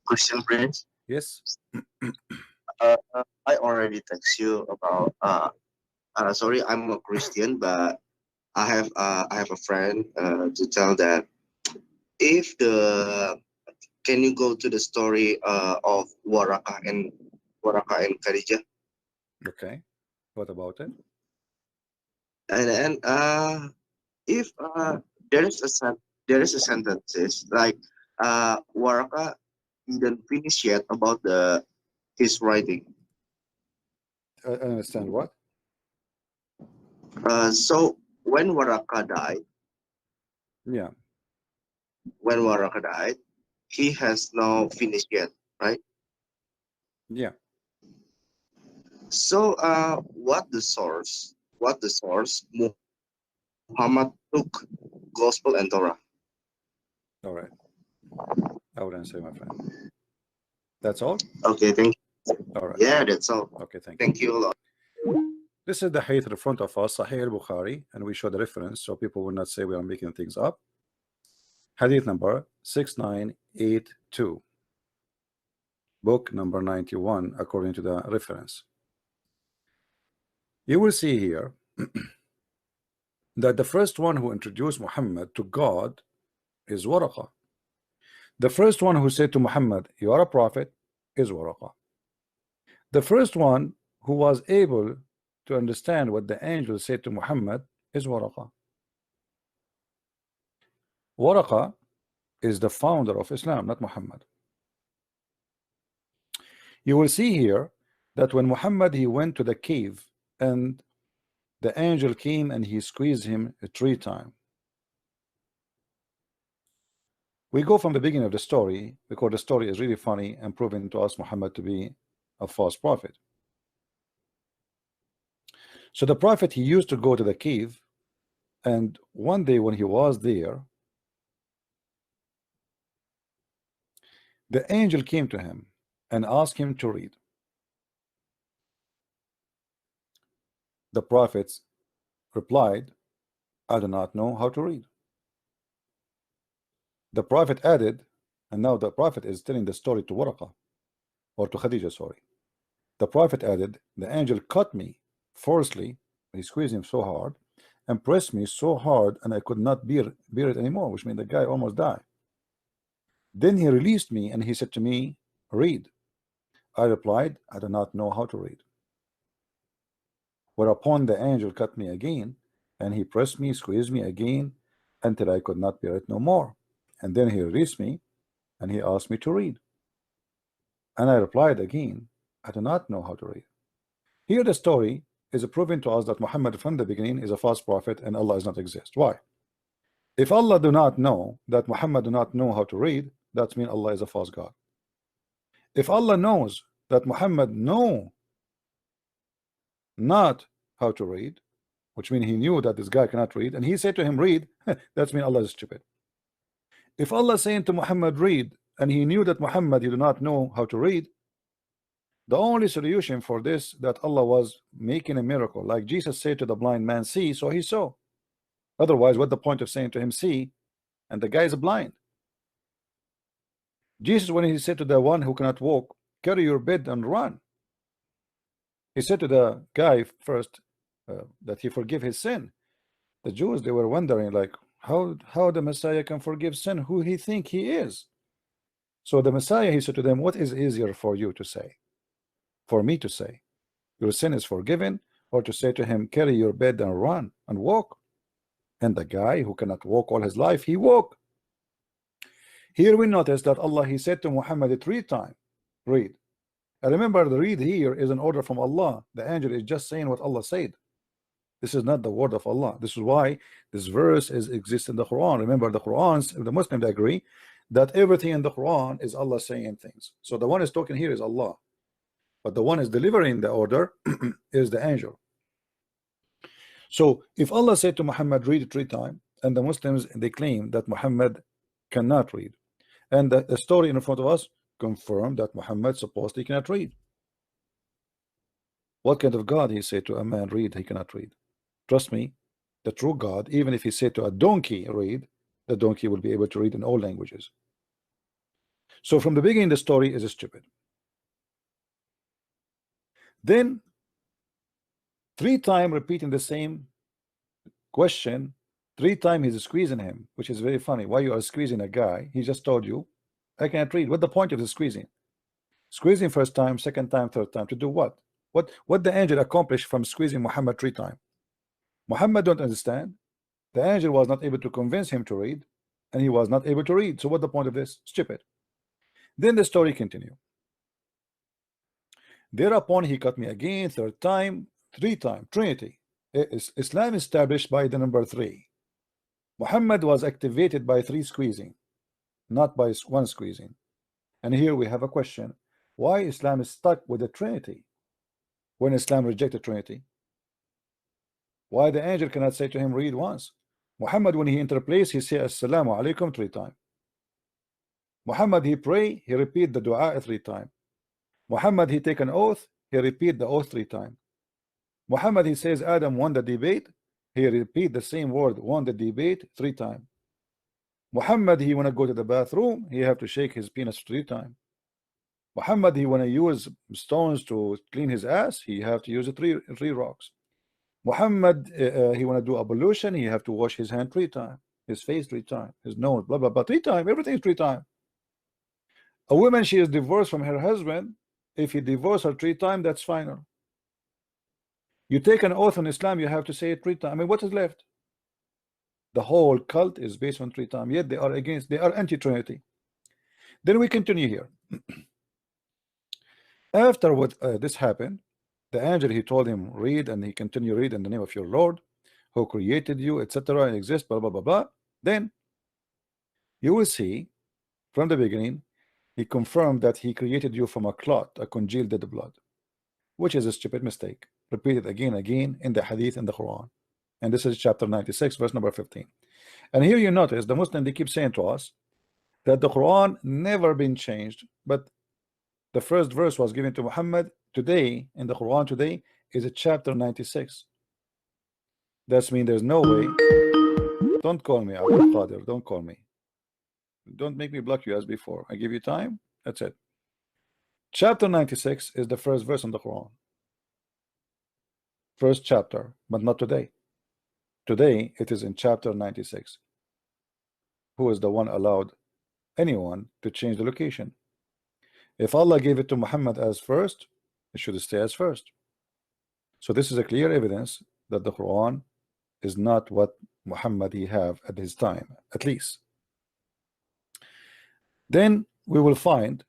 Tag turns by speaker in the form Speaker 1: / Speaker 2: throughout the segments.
Speaker 1: Christian Prince.
Speaker 2: Yes.
Speaker 1: Uh, I already text you about. Sorry, I'm a Christian, but I have a friend to tell that if the can you go to the story of Waraqah and Khadijah,
Speaker 2: Okay. What about it?
Speaker 1: and then if there is there is a sentences like Waraqah didn't finish yet about the his writing.
Speaker 2: I understand what?
Speaker 1: So when Waraqah died,
Speaker 2: Yeah.
Speaker 1: when Waraqah died, he has now finished yet, right?
Speaker 2: Yeah.
Speaker 1: So what the source? What the source? Muhammad took gospel and Torah.
Speaker 2: All right. I would answer, my friend. That's all?
Speaker 1: Okay, thank you.
Speaker 2: All right.
Speaker 1: Yeah, that's all.
Speaker 2: Okay, thank you.
Speaker 1: Thank you a lot.
Speaker 2: This is the hadith in front of us, Sahih al-Bukhari, and we show the reference so people will not say we are making things up. Hadith number 6982. Book number 91, according to the reference. You will see here that the first one who introduced Muhammad to God is Waraqah. The first one who said to Muhammad, you are a prophet, is Waraqah. The first one who was able to understand what the angel said to Muhammad is Waraqah. Waraqah is the founder of Islam, not Muhammad. You will see here that when Muhammad he went to the cave and the angel came and he squeezed him 3 times. We go from the beginning of the story because the story is really funny and proving to us Muhammad to be a false prophet. So the prophet he used to go to the cave, and one day when he was there, the angel came to him and asked him to read. The prophets replied, I do not know how to read. The prophet added, and now the prophet is telling the story to Waraqah, or to Khadijah, sorry. The prophet added, the angel cut me forcefully, he squeezed him so hard, and pressed me so hard, and I could not bear it anymore, which means the guy almost died. Then he released me, and he said to me, read. I replied, I do not know how to read. Whereupon the angel cut me again, and he pressed me, squeezed me again, until I could not bear it no more. And then he released me, and he asked me to read. And I replied again, I do not know how to read. Here the story is proving to us that Muhammad from the beginning is a false prophet and Allah does not exist. Why? If Allah do not know that Muhammad do not know how to read, that means Allah is a false God. If Allah knows that Muhammad know not how to read, which means he knew that this guy cannot read, and he said to him, read, that means Allah is stupid. If Allah saying to Muhammad, read, and he knew that Muhammad he do not know how to read, the only solution for this that Allah was making a miracle, like Jesus said to the blind man, see, so he saw. Otherwise, what the point of saying to him, see, and the guy is blind? Jesus, when he said to the one who cannot walk, carry your bed and run, he said to the guy first that he forgive his sin. The Jews, they were wondering like how the Messiah can forgive sin, who he think he is. So the Messiah, he said to them, what is easier for you to say, for me to say, your sin is forgiven, or to say to him, carry your bed and run and walk? And the guy who cannot walk all his life, he walked. Here we notice that Allah, he said to Muhammad 3 times, read. And remember, the read here is an order from Allah. The angel is just saying what Allah said. This is not the word of Allah. This is why this verse exists in the Quran. Remember, the Qurans, the Muslims agree that everything in the Quran is Allah saying things. So the one is talking here is Allah, but the one is delivering the order is the angel. So if Allah said to Muhammad, read 3 times, and the Muslims, they claim that Muhammad cannot read, and the story in front of us confirmed that Muhammad supposedly cannot read. What kind of God he said to a man, read, he cannot read? Trust me, the true God, even if he said to a donkey, read, the donkey will be able to read in all languages. So from the beginning, the story is stupid. Then 3 times repeating the same question, 3 times he's squeezing him, which is very funny. Why you are squeezing a guy? He just told you, I cannot read. What the point of the squeezing? Squeezing first time, second time, third time, to do what? What the angel accomplished from squeezing Muhammad 3 times? Muhammad don't understand. The angel was not able to convince him to read, and he was not able to read. So what the point of this? Stupid. Then the story continue. Thereupon he cut me again, third time, 3 times, Trinity. Islam established by the number 3. Muhammad was activated by 3 squeezing, not by 1 squeezing. And here we have a question. Why Islam is stuck with the Trinity when Islam rejected Trinity? Why the angel cannot say to him, read once? Muhammad, when he enter place, he say Assalamu alaikum 3 times. Muhammad, he pray, he repeat the dua 3 times. Muhammad, he take an oath, he repeat the oath 3 times. Muhammad, he says Adam won the debate, he repeat the same word, won the debate 3 times. Muhammad, he wanna go to the bathroom, he have to shake his penis 3 times. Muhammad, he wanna use stones to clean his ass, he have to use three rocks. Muhammad, he wanna do ablution, he have to wash his hand 3 times, his face 3 times, his nose, blah blah blah 3 times, everything is 3 times. A woman, she is divorced from her husband. If he divorced her 3 times, that's final. You take an oath in Islam, you have to say it 3 times. I mean, what is left? The whole cult is based on 3 times, yet they are anti-Trinity. Then we continue here. After what this happened, the angel, he told him, read, and he continued, read in the name of your Lord who created you, etc., and exist, blah blah blah blah. Then you will see from the beginning he confirmed that he created you from a clot, a congealed dead blood, which is a stupid mistake, repeated again and again in the hadith and the Quran. And this is chapter 96, verse number 15. And here you notice the Muslim, they keep saying to us that the Quran never been changed, but the first verse was given to Muhammad today in the Quran today is a chapter 96. That's mean there's no way. Don't call me Abdul Qadir, don't call me. Don't make me block you as before. I give you time, that's it. Chapter 96 is the first verse in the Quran. First chapter, but not today. Today it is in chapter 96. Who is the one allowed anyone to change the location? If Allah gave it to Muhammad as first, it should stay as first. So this is a clear evidence that the Quran is not what Muhammad he have at his time, at least. Then we will find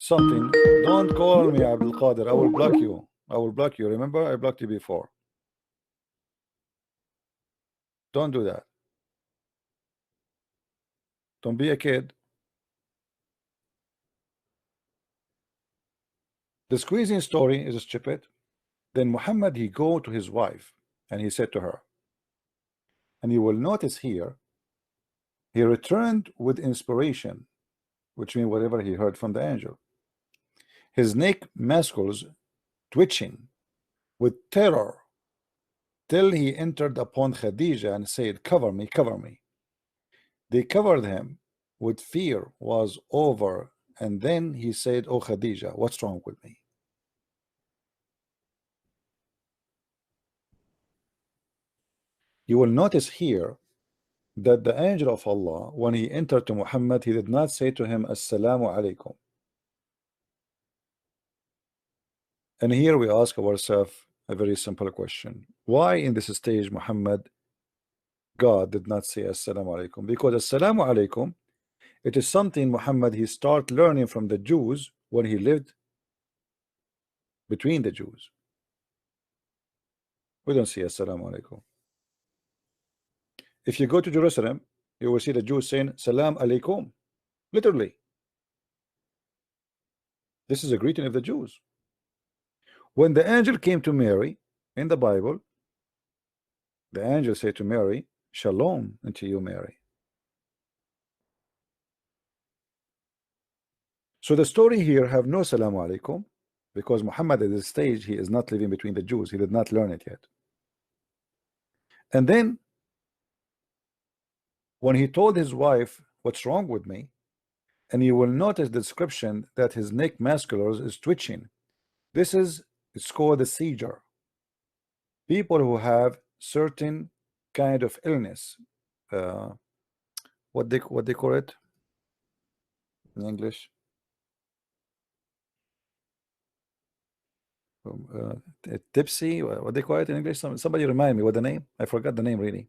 Speaker 2: something. Don't call me Abdul Qadir, I will block you. I will block you. Remember, I blocked you before. Don't do that. Don't be a kid. The squeezing story is stupid. Then Muhammad, he go to his wife and he said to her, and you will notice here, he returned with inspiration, which means whatever he heard from the angel. His neck muscles twitching with terror till he entered upon Khadija and said, cover me, cover me. They covered him with fear was over, and then he said, oh Khadija, what's wrong with me? You will notice here that the angel of Allah, when he entered to Muhammad, he did not say to him Assalamu alaikum. And here we ask ourselves a very simple question. Why in this stage Muhammad, God did not say Assalamu alaikum? Because Assalamu alaikum, it is something Muhammad he start learning from the Jews when he lived between the Jews. We don't see Assalamu alaikum. If you go to Jerusalem, you will see the Jews saying Salam alaikum, literally. This is a greeting of the Jews. When the angel came to Mary in the Bible, the angel said to Mary, Shalom unto you, Mary. So the story here have no Salamu alaikum, because Muhammad at this stage, he is not living between the Jews. He did not learn it yet. And then when he told his wife, what's wrong with me? and you will notice the description that his neck musculars is twitching. This is, it's called a seizure. People who have certain kind of illness, uh, what they call it in English, tipsy, what they call it in English. Somebody remind me what the name. I forgot the name really.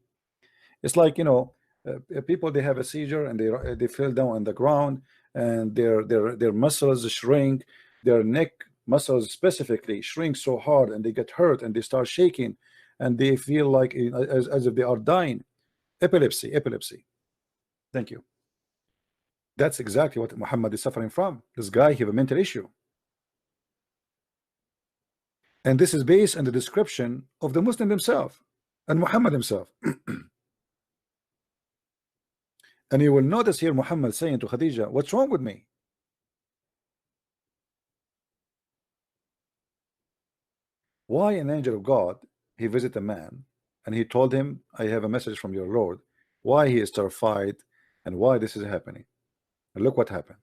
Speaker 2: It's like, people, they have a seizure and they fell down on the ground, and their muscles shrink, their neck muscles specifically shrink so hard, and they get hurt and they start shaking, and they feel like as if they are dying. Epilepsy. Thank you. That's exactly what Muhammad is suffering from. This guy have a mental issue, and this is based on the description of the Muslim himself and Muhammad himself. And you will notice here Muhammad saying to Khadija, what's wrong with me? Why an angel of God, he visited a man and he told him, I have a message from your Lord, why he is terrified and why this is happening. And look what happened.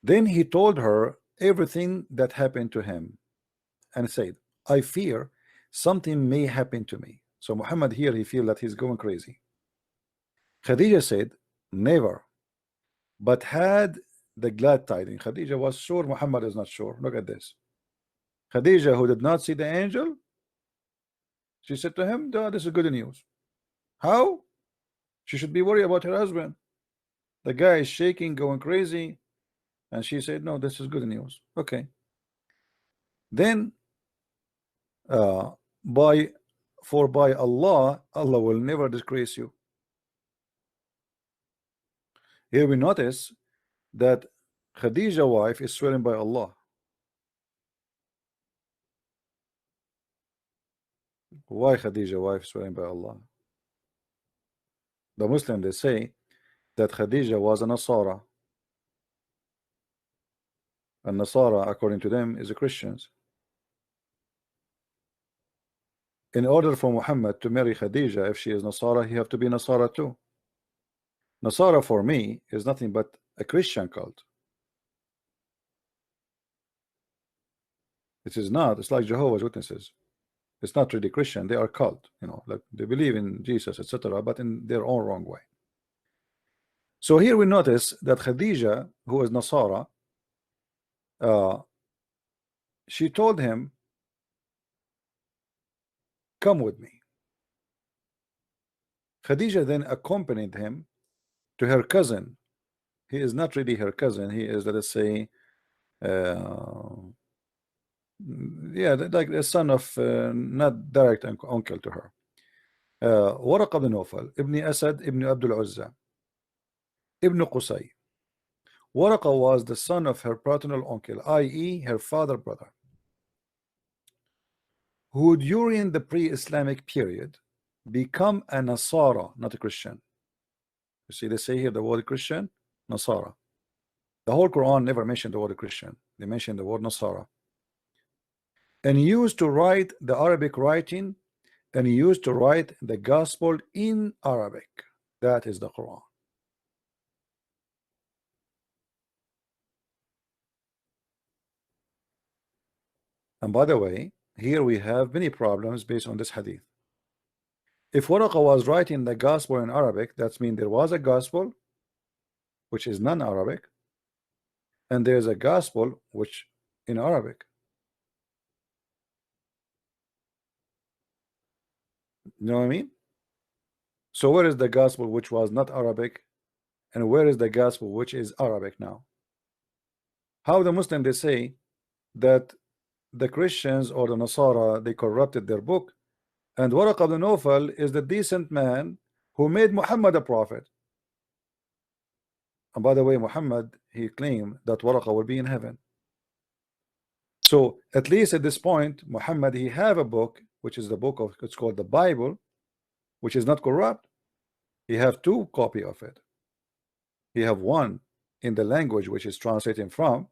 Speaker 2: Then he told her everything that happened to him and said, I fear something may happen to me. So Muhammad here, he feel that he's going crazy. Khadija said, never, but had the glad tidings. Khadija was sure, Muhammad is not sure. Look at this. Khadija, who did not see the angel, she said to him, this is good news. How? She should be worried about her husband. The guy is shaking, going crazy. And she said, no, this is good news. Okay. Then, by Allah, Allah will never disgrace you. Here we notice that Khadija wife is swearing by Allah. Why Khadija wife swearing by Allah? The Muslim, they say that Khadija was a Nasara, and Nasara, according to them, is a Christians. In order for Muhammad to marry Khadija, if she is Nasara, he have to be Nasara too. Nasara for me is nothing but a Christian cult. It is not. It's like Jehovah's Witnesses. It's not really Christian. They are cult. Like they believe in Jesus, etc., but in their own wrong way. So here we notice that Khadija, who is Nasara, she told him, come with me. Khadija then accompanied him to her cousin. He is not really her cousin. He is, let us say, like the son of not direct uncle to her. Waraqah ibn Nawfal, Ibn Asad, Ibn Abdul Uzza, Ibn Qusay. Waraqah was the son of her paternal uncle, i.e. her father brother, who during the pre-Islamic period become a Nasara, not a Christian. You see, they say here the word Christian, Nasara. The whole Quran never mentioned the word Christian. They mentioned the word Nasara. And used to write the Arabic writing, and used to write the gospel in Arabic. That is the Quran. And by the way, here we have many problems based on this hadith. If Waraqah was writing the gospel in Arabic, that means there was a gospel which is non-Arabic, and there's a gospel which in Arabic. You know what I mean? So where is the gospel which was not Arabic, and where is the gospel which is Arabic now? How the Muslim, they say that the Christians or the Nasara, they corrupted their book, and Waraqah ibn Nawfal is the decent man who made Muhammad a prophet. And by the way, Muhammad, he claimed that Waraqah will be in heaven. So at least at this point, Muhammad, he have a book, which is the book of, it's called the Bible, which is not corrupt. He have two copy of it. He have one in the language which is translating from,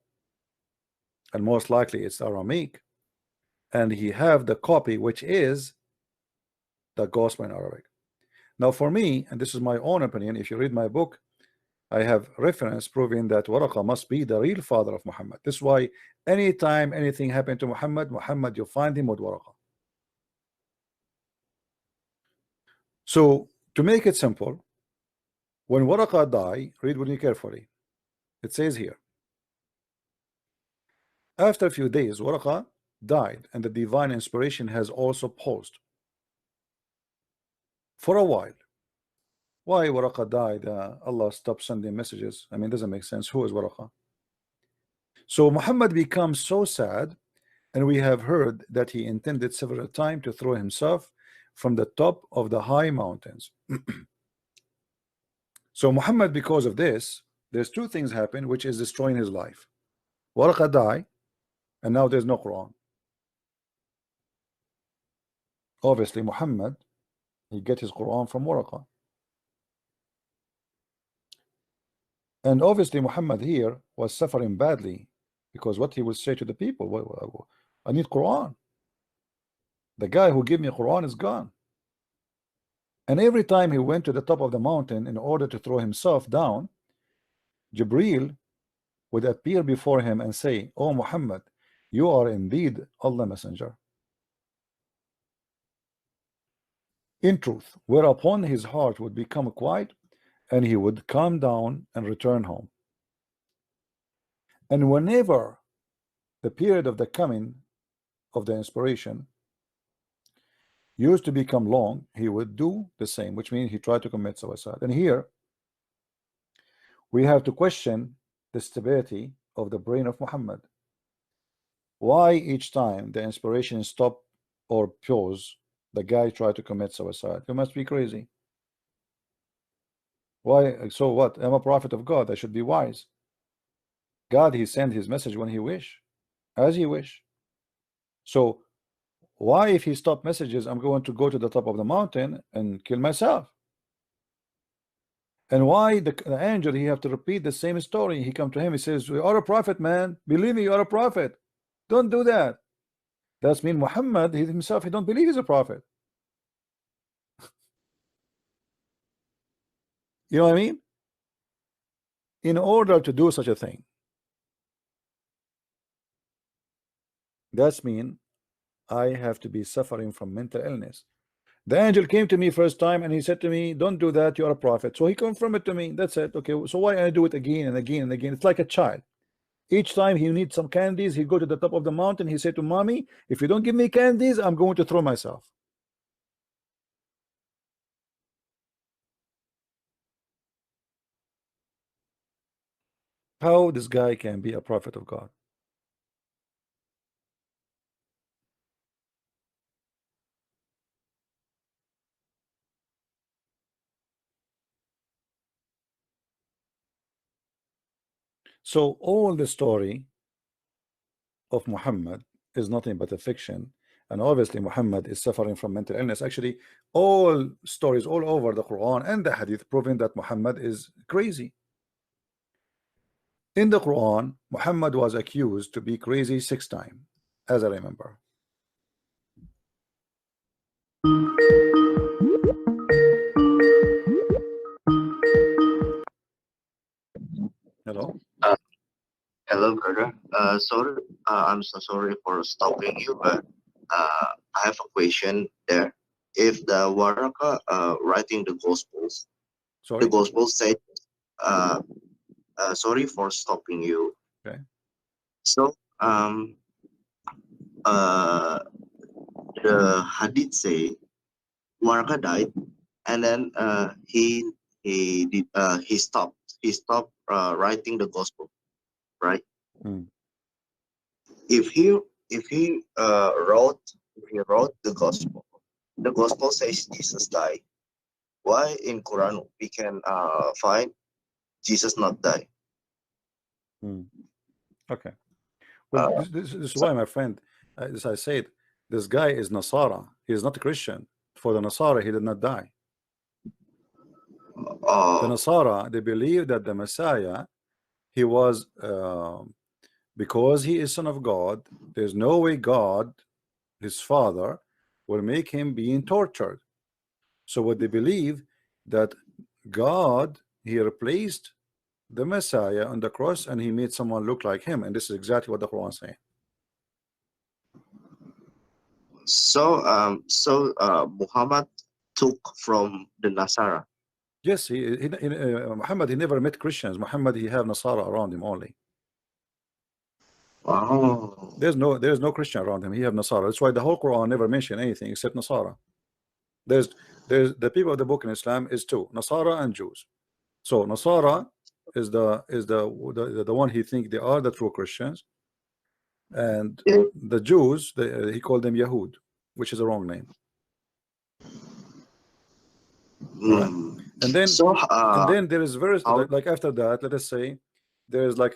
Speaker 2: and most likely it's Aramaic, and he have the copy which is the gospel in Arabic. Now for me, and this is my own opinion, if you read my book, I have reference proving that Waraqah must be the real father of Muhammad. This is why anytime anything happened to Muhammad, you find him with Waraqah. So to make it simple, when Waraqah died, read with me carefully. It says here, after a few days, Waraqah died, and the divine inspiration has also paused for a while. Why Waraqah died? Allah stopped sending messages. I mean, it doesn't make sense. Who is Waraqah? So Muhammad becomes so sad, and we have heard that he intended several times to throw himself from the top of the high mountains. So Muhammad, because of this, there's two things happen, which is destroying his life. Waraqah died, and now there's no Quran. Obviously, Muhammad, he get his Quran from Waraqah. And obviously Muhammad here was suffering badly, because what he would say to the people, I need Quran. The guy who gave me Quran is gone. And every time he went to the top of the mountain in order to throw himself down, Jibreel would appear before him and say, "Oh Muhammad, you are indeed Allah messenger." In truth, whereupon his heart would become quiet, and he would calm down and return home. And whenever the period of the coming of the inspiration used to become long, he would do the same, which means he tried to commit suicide. And here we have to question the stability of the brain of Muhammad. Why each time the inspiration stop or pause, the guy tried to commit suicide? You must be crazy. Why? So what? I'm a prophet of God. I should be wise. God, he sent his message when he wish, as he wish. So why, if he stopped messages, I'm going to go to the top of the mountain and kill myself? And why the angel, he have to repeat the same story? He come to him, he says, "You are a prophet, man. Believe me, you are a prophet. Don't do that." That's mean Muhammad, he himself, he don't believe he's a prophet. You know what I mean? In order to do such a thing, that's mean I have to be suffering from mental illness. The angel came to me first time and he said to me, "Don't do that, you are a prophet." So he confirmed it to me. That's it. Okay, so why I do it again and again and again? It's like a child. Each time he needs some candies, he go to the top of the mountain, he said to mommy, "If you don't give me candies, I'm going to throw myself." How this guy can be a prophet of God? So all the story of Muhammad is nothing but a fiction, and obviously Muhammad is suffering from mental illness. Actually, all stories all over the Quran and the Hadith proving that Muhammad is crazy. In the Quran, Muhammad was accused to be crazy 6 times, as I remember. Hello?
Speaker 1: Uh, Hello, brother. Sorry, I'm so sorry for stopping you, but I have a question there. If the Waraka writing the
Speaker 2: Sorry?
Speaker 1: Gospels say, uh, sorry for stopping you.
Speaker 2: Okay.
Speaker 1: So, uh, the Hadith say Waraka died, and then he stopped writing the Gospel, right?
Speaker 2: Hmm.
Speaker 1: If he if he wrote the Gospel says Jesus died. Why in Quran we can find Jesus not die?
Speaker 2: Hmm. Okay. Well,
Speaker 1: Uh,
Speaker 2: this is
Speaker 1: so,
Speaker 2: why, my friend, as I said, this guy is Nasara. He is not a Christian. For the Nasara, he did not die. The
Speaker 1: uh,
Speaker 2: Nasara, they believe that the Messiah, he was, because he is son of God, there's no way God, his father, will make him being tortured. So what they believe, that God, he replaced the Messiah on the cross, and he made someone look like him, and this is exactly what the Quran is saying.
Speaker 1: So Muhammad took from the Nasara.
Speaker 2: Yes, Muhammad, he never met Christians. Muhammad, he have Nasara around him only.
Speaker 1: Oh,
Speaker 2: There's no Christian around him. He have Nasara. That's why the whole Quran never mention anything except Nasara. There's the people of the book in Islam is two, Nasara and Jews. So Nasara is the one he think they are the true Christians, and
Speaker 1: yeah.
Speaker 2: the Jews, he called them Yahud, which is a wrong name. All right,
Speaker 1: Mm.
Speaker 2: and then
Speaker 1: So,
Speaker 2: there is verse
Speaker 1: how?
Speaker 2: like after that. Let us say there is like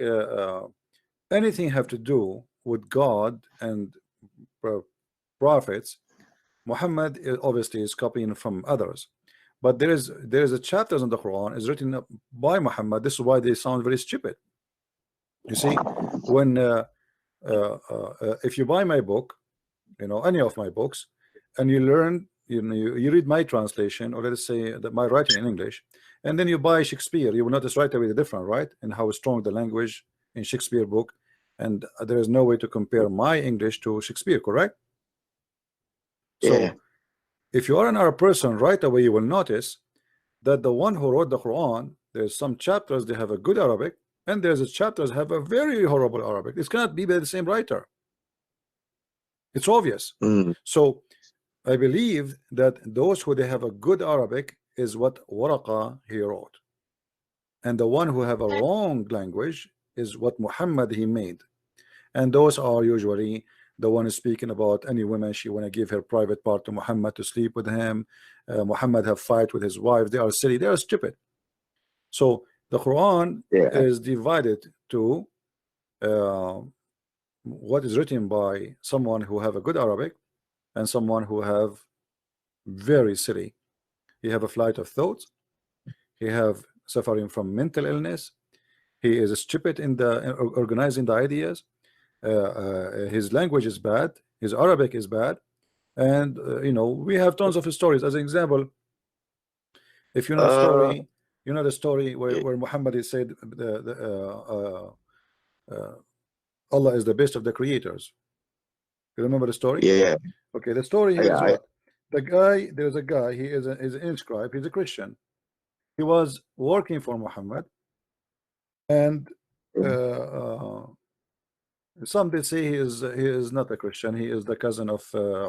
Speaker 2: anything have to do with God and prophets. Muhammad obviously is copying from others, but there is a chapters in the Quran is written by Muhammad. This is why they sound very stupid. You see, when if you buy my book, any of my books, and you learn, you read my translation, or let's say that my writing in English, and then you buy Shakespeare, you will notice right away the difference, right, and how strong the language in Shakespeare book, and there is no way to compare my English to Shakespeare, correct?
Speaker 1: Yeah.
Speaker 2: So if you are an Arab person, right away you will notice that the one who wrote the Quran, there's some chapters they have a good Arabic, and there's a chapters have a very horrible Arabic. It cannot be by the same writer. It's obvious.
Speaker 1: Mm.
Speaker 2: So I believe that those who they have a good Arabic is what Waraqah he wrote, and the one who have a wrong language is what Muhammad he made, and those are usually the one is speaking about any woman she want to give her private part to Muhammad to sleep with him. Muhammad have fight with his wife. They are silly. They are stupid. So the Quran
Speaker 1: Yeah.
Speaker 2: is divided to what is written by someone who have a good Arabic and someone who have very silly. He have a flight of thoughts. He have suffering from mental illness. He is stupid in the organizing the ideas. His language is bad. His Arabic is bad. And we have tons of stories. As an example, if you know the
Speaker 1: Uh,
Speaker 2: story, the story
Speaker 1: yeah.
Speaker 2: where Muhammad is said Allah is the best of the creators. You remember the story?
Speaker 1: Yeah.
Speaker 2: Okay, the story here is
Speaker 1: Yeah.
Speaker 2: what? There's a guy, he is an inscribe, he's a Christian. He was working for Muhammad, and some they say he is not a Christian, he is the cousin of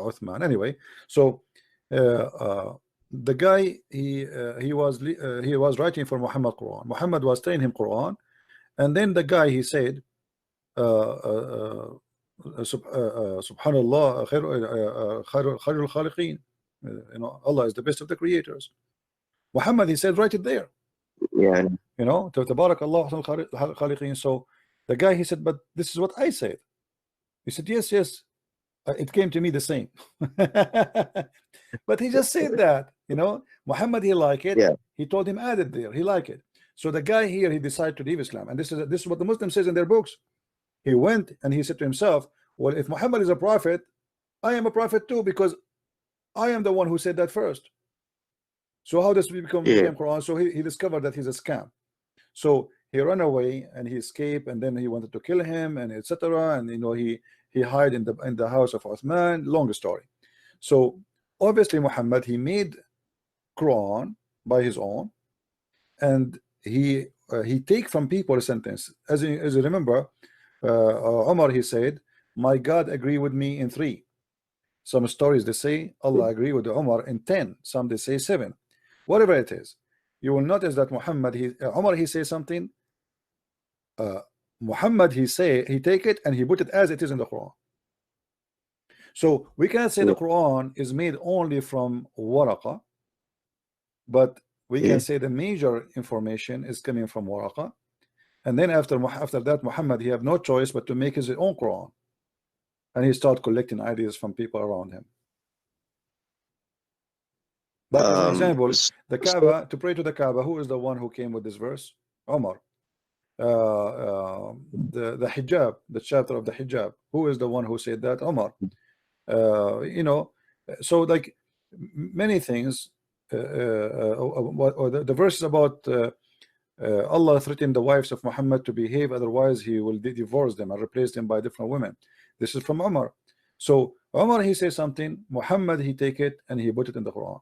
Speaker 2: Uthman. Anyway, so the guy he was writing for Muhammad Quran. Muhammad was telling him Quran, and then the guy he said Subhanallah khairul khaliqeen. Allah is the best of the creators. Muhammad he said write it there.
Speaker 1: Yeah.
Speaker 2: To Tabarakallah ahsanul khaliqeen. So the guy he said, but this is what I said. He said, yes, it came to me the same. But he just said that, Muhammad he like it.
Speaker 1: Yeah.
Speaker 2: He told him add it there. He like it. So the guy here he decided to leave Islam, and this is what the Muslim says in their books. He went and he said to himself, well, if Muhammad is a prophet, I am a prophet too, because I am the one who said that first. So how does we became Quran? So he discovered that he's a scam. So he ran away and he escaped, and then he wanted to kill him, and etc. And he hid in the house of Uthman. Long story. So obviously Muhammad he made Quran by his own, and he take from people a sentence. As you remember, Umar he said, my God agree with me in 3. Some stories they say Allah agree with Umar in 10. Some they say 7. Whatever it is, you will notice that Muhammad Umar he say something, Muhammad he take it and he put it as it is in the Quran. So we cannot say the Quran is made only from Waraqah, but we can say the major information is coming from Waraqah. And then after that, Muhammad he have no choice but to make his own Quran, and he start collecting ideas from people around him. Like as an example, the Kaaba, to pray to the Kaaba, who is the one who came with this verse? Umar. The hijab, the chapter of the hijab, who is the one who said that? Umar. So like many things. The verses about Allah threatened the wives of Muhammad to behave, otherwise he will divorce them and replace them by different women. This is from Umar. So Umar, he says something, Muhammad, he take it and he put it in the Quran.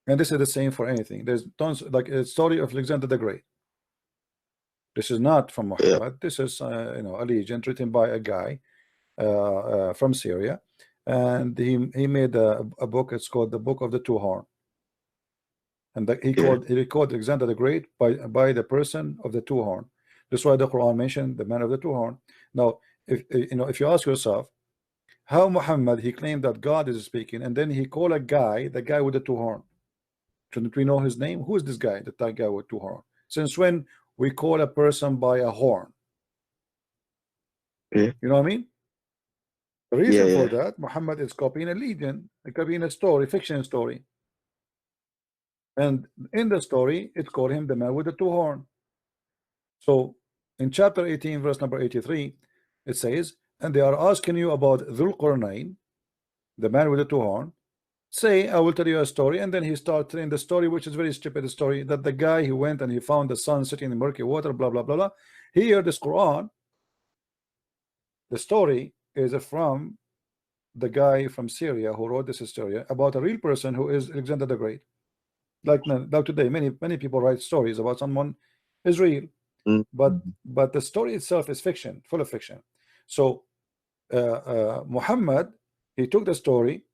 Speaker 2: And this is the same for anything. There's tons, like a story of Alexander the Great. This is not from
Speaker 1: yeah,
Speaker 2: Muhammad. This is a legend written by a guy from Syria, and he made a book. It's called the Book of the Two Horn, and
Speaker 1: yeah,
Speaker 2: he recalled Alexander the Great by the person of the two horn. That's why the Quran mentioned the man of the two horn. Now, if you ask yourself how Muhammad, he claimed that God is speaking, and then he called a guy, the guy with the two horn. Shouldn't we know his name? Who is this guy, that guy with two horn? Since when we call a person by a horn?
Speaker 1: yeah,
Speaker 2: You know what I mean? The
Speaker 1: yeah,
Speaker 2: reason for
Speaker 1: yeah,
Speaker 2: that, Muhammad is copying a legend, copying a story, fiction story. And in the story, it's called him the man with the two horn. So in chapter 18, verse number 83, it says, and they are asking you about Dhul Qarnayn, the man with the two horn. Say, I will tell you a story, and then he starts telling the story, which is very stupid story, that the guy who went and he found the sun sitting in murky water, blah blah blah blah. Here, this Quran, the story is from the guy from Syria who wrote this story about a real person who is Alexander the Great. Like now today, many people write stories about someone is real,
Speaker 1: mm,
Speaker 2: but the story itself is fiction, full of fiction. So Muhammad, he took the story,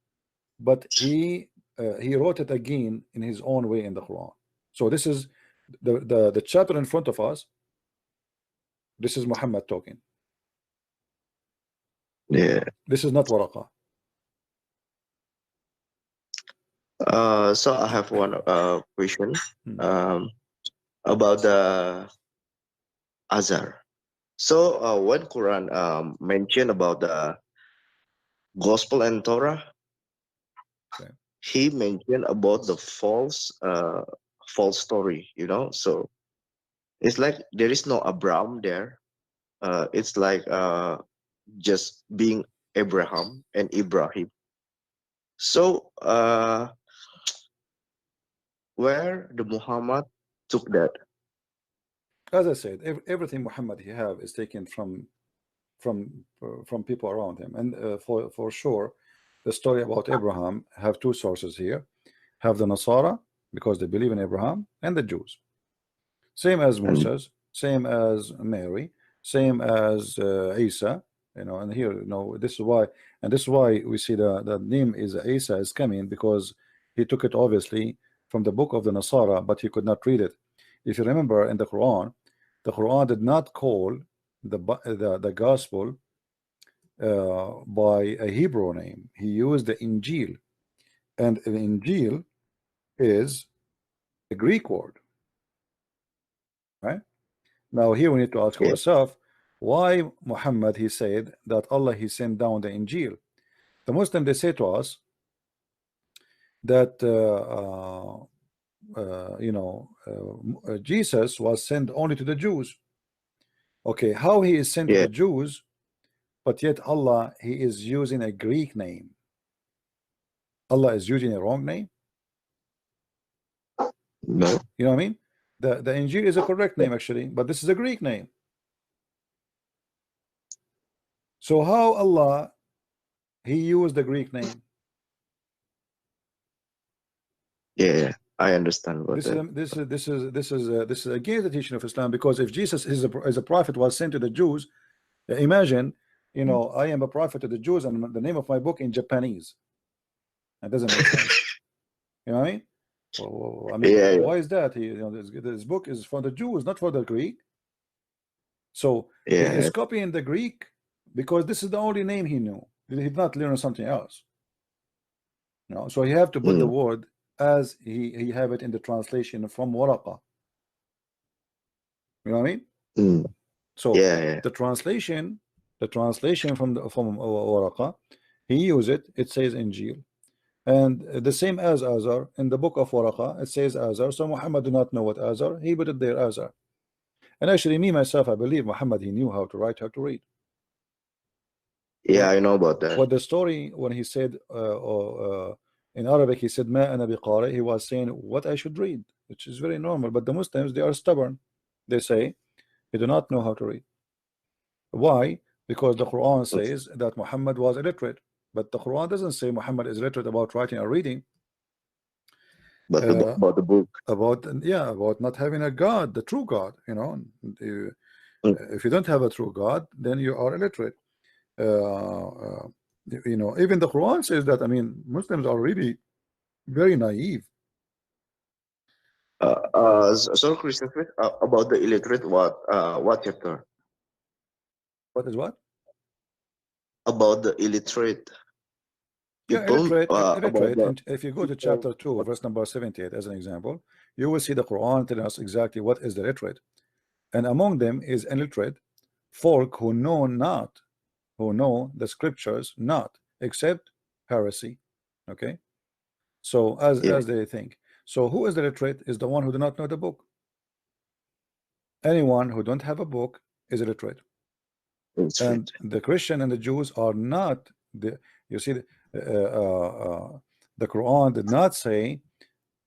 Speaker 2: but he wrote it again in his own way in the Quran. So this is the chapter in front of us. This is Muhammad talking.
Speaker 1: yeah.
Speaker 2: This is not Waraqah.
Speaker 1: So I have one question
Speaker 2: Hmm.
Speaker 1: um about the Azar. So when Quran mentioned about the Gospel and Torah,
Speaker 2: Okay.
Speaker 1: he mentioned about the false story. So it's like there is no Abraham there. It's like just being Abraham and Ibrahim. So where the Muhammad took that?
Speaker 2: As I said, everything Muhammad he have is taken from people around him, and for sure, the story about Abraham have two sources here. Have the Nasara because they believe in Abraham, and the Jews. Same as
Speaker 1: And
Speaker 2: Moses, same as Mary, same as Isa. And here, this is why, and this is why we see the name is Isa is coming, because he took it obviously from the book of the Nasara, but he could not read it. If you remember in the Quran did not call the gospel by a Hebrew name. He used the Injil, and the Injil is a Greek word, right? Now here we need to ask
Speaker 1: yeah,
Speaker 2: ourselves why Muhammad he said that Allah he sent down the Injil. The Muslim they say to us that Jesus was sent only to the Jews. Okay, how he is sent to
Speaker 1: yeah,
Speaker 2: the Jews, but yet Allah he is using a Greek name. Allah is using a wrong name.
Speaker 1: no,
Speaker 2: You know what I mean? The Injil is a correct name actually, but this is a Greek name. So how Allah he used the Greek name?
Speaker 1: yeah. I understand about
Speaker 2: This is
Speaker 1: that.
Speaker 2: against the teaching of Islam, because if Jesus is a prophet was sent to the Jews, imagine, I am a prophet to the Jews and the name of my book in Japanese. That doesn't make sense. You know what I mean? Well, I mean,
Speaker 1: Yeah, yeah,
Speaker 2: why is that? This book is for the Jews, not for the Greek. So he is
Speaker 1: yeah.
Speaker 2: copying the Greek because this is the only name he knew. He did not learn something else. So he have to put the
Speaker 1: Mm,
Speaker 2: word as he have it in the translation from Waraqah. You know what I mean?
Speaker 1: mm,
Speaker 2: So
Speaker 1: yeah, yeah,
Speaker 2: the translation from Waraqah, he use it. It says Injil, and the same as Azar in the book of Waraqah. It says Azar. So Muhammad do not know what Azar. He put it there Azar. And actually, me myself, I believe Muhammad he knew how to write, how to read.
Speaker 1: yeah.
Speaker 2: What
Speaker 1: I know about that.
Speaker 2: what the story when he said in Arabic, he said Ma ana biqari, he was saying what I should read. which is very normal. But the Muslims, they are stubborn. They say they do not know how to read. Why? Because the Quran says that Muhammad was illiterate, but the Quran doesn't say Muhammad is illiterate about writing or reading.
Speaker 1: But about the book.
Speaker 2: About, yeah, about not having a God, the true God. You know,
Speaker 1: Mm.
Speaker 2: if you don't have a true God, then you are illiterate. You know, even the Quran says that. I mean, Muslims are really very naive.
Speaker 1: So Christian, about the illiterate, what chapter?
Speaker 2: What is what?
Speaker 1: About the illiterate
Speaker 2: Yeah,
Speaker 1: people, about
Speaker 2: illiterate.
Speaker 1: the
Speaker 2: And if you go to
Speaker 1: people.
Speaker 2: chapter 2, verse number 78, as an example, you will see the Quran telling us exactly what is the illiterate. And among them is illiterate folk who know not, who know the scriptures not, except heresy. Okay, so
Speaker 1: Yeah,
Speaker 2: as they think. So who is the illiterate? Is the one who do not know the book. Anyone who don't have a book is illiterate.
Speaker 1: it's right.
Speaker 2: And the Christian and the Jews are not the. You see, the Quran did not say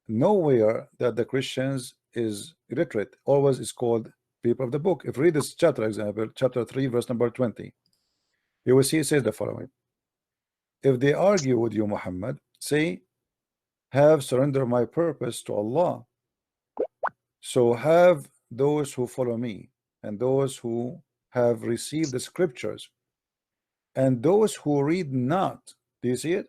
Speaker 2: nowhere that the Christians is illiterate. Always is called people of the book. If you read this chapter, example, chapter 3, verse number 20, you will see it says the following: if they argue with you, Muhammad, say, have surrendered my purpose to Allah. So have those who follow me, and those who have received the scriptures, and those who read not. Do you see it?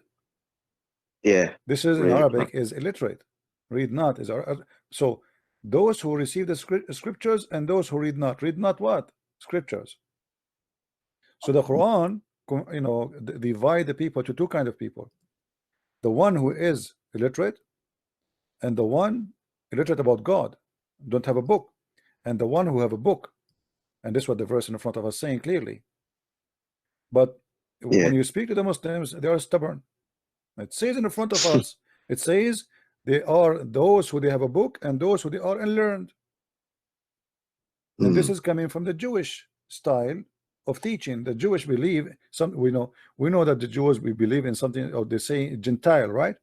Speaker 1: Yeah,
Speaker 2: This is in
Speaker 1: really.
Speaker 2: Arabic is illiterate. Read not is so those who receive the scriptures and those who read not. Read not what? Scriptures. So the Quran, you know, divide the people to two kind of people: the one who is illiterate, and the one illiterate about God, don't have a book, and the one who have a book. And this is what the verse in front of us saying clearly. But
Speaker 1: Yeah.
Speaker 2: when you speak to the Muslims, they are stubborn. It says in the front of us, it says they are those who they have a book and those who they are unlearned. And this
Speaker 1: Mm.
Speaker 2: is coming from the Jewish style of teaching. The Jewish believe some, we know that the Jews, we believe in something, or they say Gentile, right?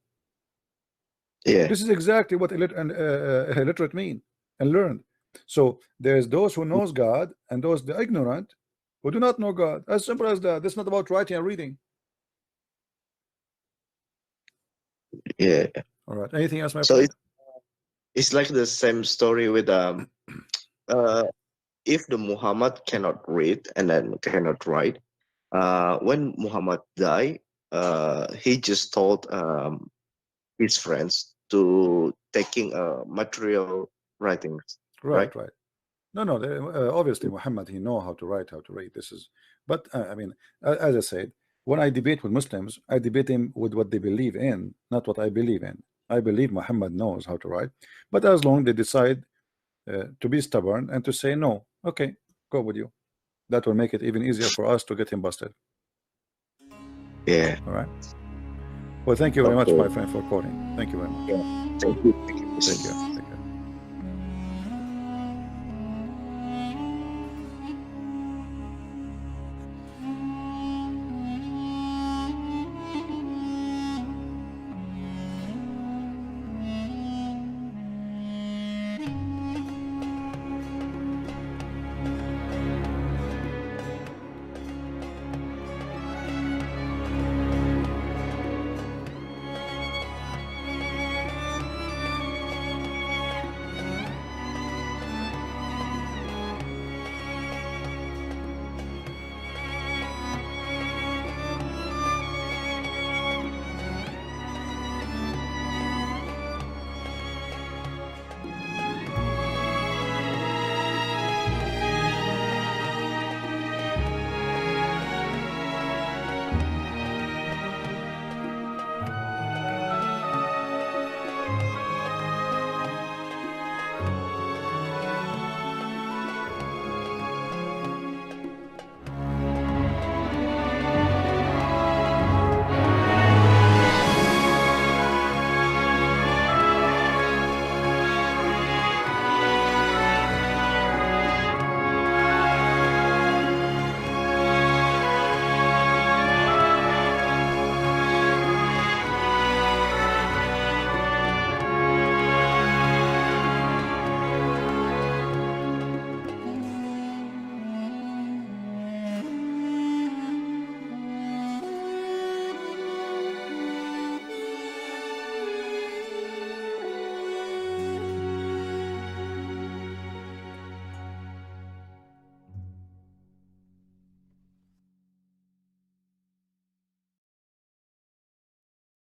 Speaker 1: Yeah.
Speaker 2: This is exactly what illiterate mean, and learned. So there's those who knows God and those the ignorant who do not know God. As simple as that. This is not about writing and reading.
Speaker 1: Yeah.
Speaker 2: All right. Anything else, my
Speaker 1: So
Speaker 2: friend?
Speaker 1: it's like the same story with uh if the Muhammad cannot read and then cannot write, when Muhammad died, he just told his friends to taking material writings, right?
Speaker 2: Right, right. No, no. Obviously, Muhammad, he know how to write, how to read. This is, but I mean, as I said, when I debate with Muslims, I debate him with what they believe in, not what I believe in. I believe Muhammad knows how to write, but as long they decide to be stubborn and to say no, okay, go with you. That will make it even easier for us to get him busted.
Speaker 1: Yeah.
Speaker 2: All right. Well, thank you very much,
Speaker 1: Okay.
Speaker 2: my friend, for calling. Thank you very much.
Speaker 1: Yeah. Thank you. Thank you.
Speaker 2: Take care.